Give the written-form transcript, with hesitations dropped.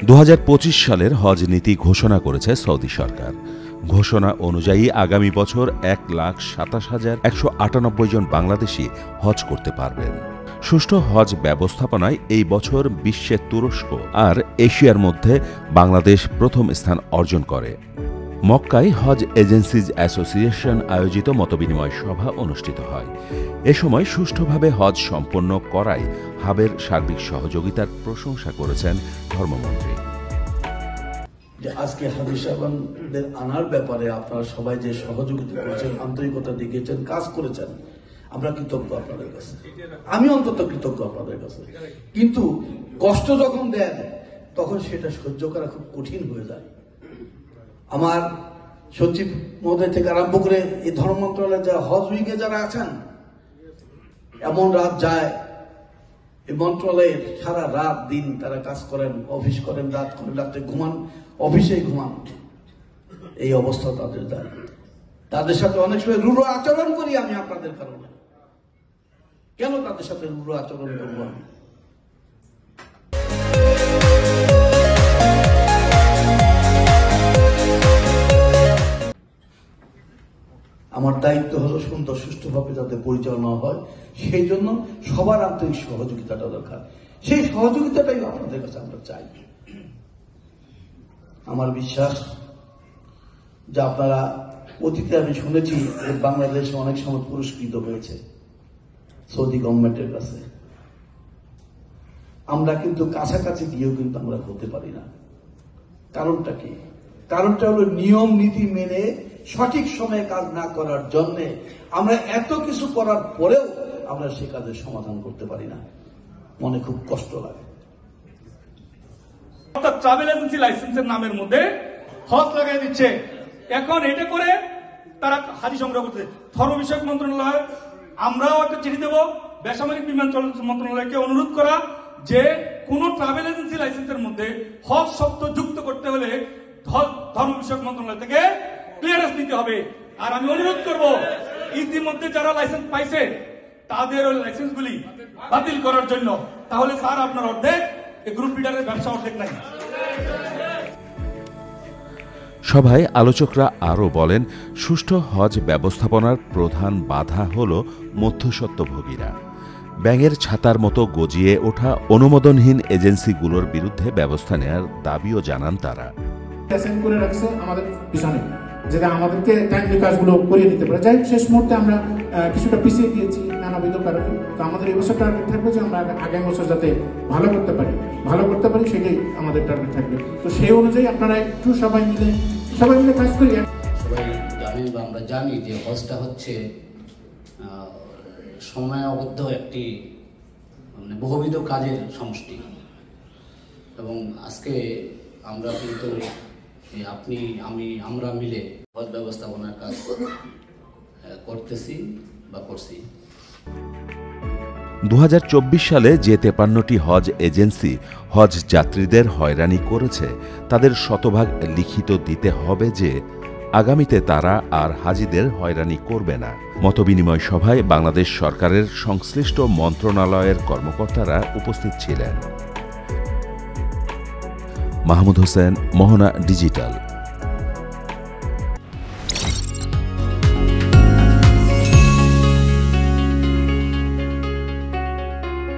2025 সালের হজ নীতি ঘোষণা করেছে সৌদি সরকার। ঘোষণা অনুযায়ী আগামী বছর 1,27,198 জন বাংলাদেশি হজ করতে পারবেন। সুষ্ঠু হজ ব্যবস্থাপনায় এই বছর বিশ্বে তুরস্ক আর এশিয়ার মধ্যে বাংলাদেশ প্রথম স্থান অর্জন করে। মক্কায় হজ এজেন্সিজ অ্যাসোসিয়েশন আয়োজিত মতবিনিময় সভা অনুষ্ঠিত হয়। এ সময় সুষ্ঠুভাবে হজ সম্পন্ন করায় হাবের সার্বিক সহযোগিতার প্রশংসা করেছেন ধর্মমন্ত্রী। আজকে হাজী সাহেবদের আনার ব্যাপারে আপনারা সবাই যে সহযোগিতা করেছেন, আন্তরিকতা দেখিয়েছেন, কাজ করেছেন, আমরা কৃতজ্ঞ আপনাদের কাছে। আমি অন্তত কৃতজ্ঞ আপনাদের কাছে। কিন্তু কষ্ট যখন দেন তখন সেটা সহ্য করা খুব কঠিন হয়ে যায়। আমার সচিব মহোদয় থেকে আরম্ভ করে এই ধর্ম মন্ত্রণালয়ের যারা হজ উইংয়ে যারা আছেন, এমন রাত যায় এই মন্ত্রণালয়ের সারা রাত দিন তারা কাজ করেন, অফিস করেন, রাত করেন, রাত্রে ঘুমান, অফিসেই ঘুমান। এই অবস্থা তাদের যায়। তাদের সাথে অনেক সময় রূঢ় আচরণ করি আমি আপনাদের কারণে। কেন তাদের সাথে রূঢ় আচরণ করবো আমি? আমার দায়িত্ব হলো সুন্দর সুষ্ঠুভাবে যাতে পরিচালনা হয়, সেই জন্য সবার আন্তরিক সহযোগিতাটা দরকার। সেই সহযোগিতাটাই আপনাদের কাছে আমরা চাই। আমার বিশ্বাস যে আপনারা অতীতে আমি শুনেছি বাংলাদেশ অনেক সময় পুরস্কৃত হয়েছে সৌদি গভর্নমেন্টের কাছে। আমরা কিন্তু কাছাকাছি গিয়েও কিন্তু আমরা হতে পারি না। কারণটা কি? কারণটা হলো নিয়ম নীতি মেনে সঠিক সময়ে কাজ না করার জন্য আমরা এত কিছু করার পরেও আমরা সে কাজের সমাধান করতে পারি না। মনে খুব কষ্ট লাগে। অর্থাৎ ট্রাভেল এজেন্সি লাইসেন্সের নামের মধ্যে হজ লাগাই দিচ্ছে। এখন এটা করে তারা হাজি সংগ্রহ করছে। ধর্ম বিষয়ক মন্ত্রণালয় আমরাও একটা চিঠি দেব বেসামরিক বিমান চলাচল মন্ত্রণালয়কে অনুরোধ করা যে কোন ট্রাভেল এজেন্সি লাইসেন্সের মধ্যে হজ শব্দ যুক্ত করতে হলে ধর্ম বিষয়ক মন্ত্রণালয় থেকে ক্লিয়ারেন্স দিতে হবে। আর আমি অনুরোধ করব ইতিমধ্যে যারা লাইসেন্স পাইছে তাদের ওই লাইসেন্সগুলি বাতিল করার জন্য। তাহলে স্যার আপনার অর্ধেক এই গ্রুপ লিডারের ব্যবসা অর্ধেক নাই। সভায় আলোচকরা আরও বলেন, সুষ্ঠু হজ ব্যবস্থাপনার প্রধান বাধা হল মধ্যস্বত্বভোগীরা। ব্যাঙের ছাতার মতো গজিয়ে ওঠা অনুমোদনহীন এজেন্সিগুলোর বিরুদ্ধে ব্যবস্থা নেওয়ার দাবিও জানান তারা। করে রাখছে আমাদের পিছনে, যেটা আমাদেরকে টাইমলি কাজগুলো করিয়ে নিতে পারে। যাই শেষ মুহূর্তে আমরা কিছুটা পিছিয়ে গিয়েছি নানাবিধ কারণে। তো আমাদের এই বছর টার্গেট থাকবে যে আমরা আগামী বছর যাতে ভালো করতে পারি সেটাই আমাদের টার্গেট থাকবে। তো সেই অনুযায়ী আপনারা একটু সবাই মিলে কাজ করি। সবাই জানেন বা আমরা জানি যে হজটা হচ্ছে সময়াবদ্ধ একটি বহুবিধ কাজের সমষ্টি। এবং আজকে আমরা কিন্তু আপনি আমরা মিলে হজ ব্যবস্থাপনার কাজ করতেছি বা করছি। 2024 সালে যে 53টি হজ এজেন্সি হজ যাত্রীদের হয়রানি করেছে তাদের শতভাগ লিখিত দিতে হবে যে আগামীতে তারা আর হাজিদের হয়রানি করবে না। মতবিনিময় সভায় বাংলাদেশ সরকারের সংশ্লিষ্ট মন্ত্রণালয়ের কর্মকর্তারা উপস্থিত ছিলেন। মাহমুদ হোসেন, মোহনা ডিজিটাল।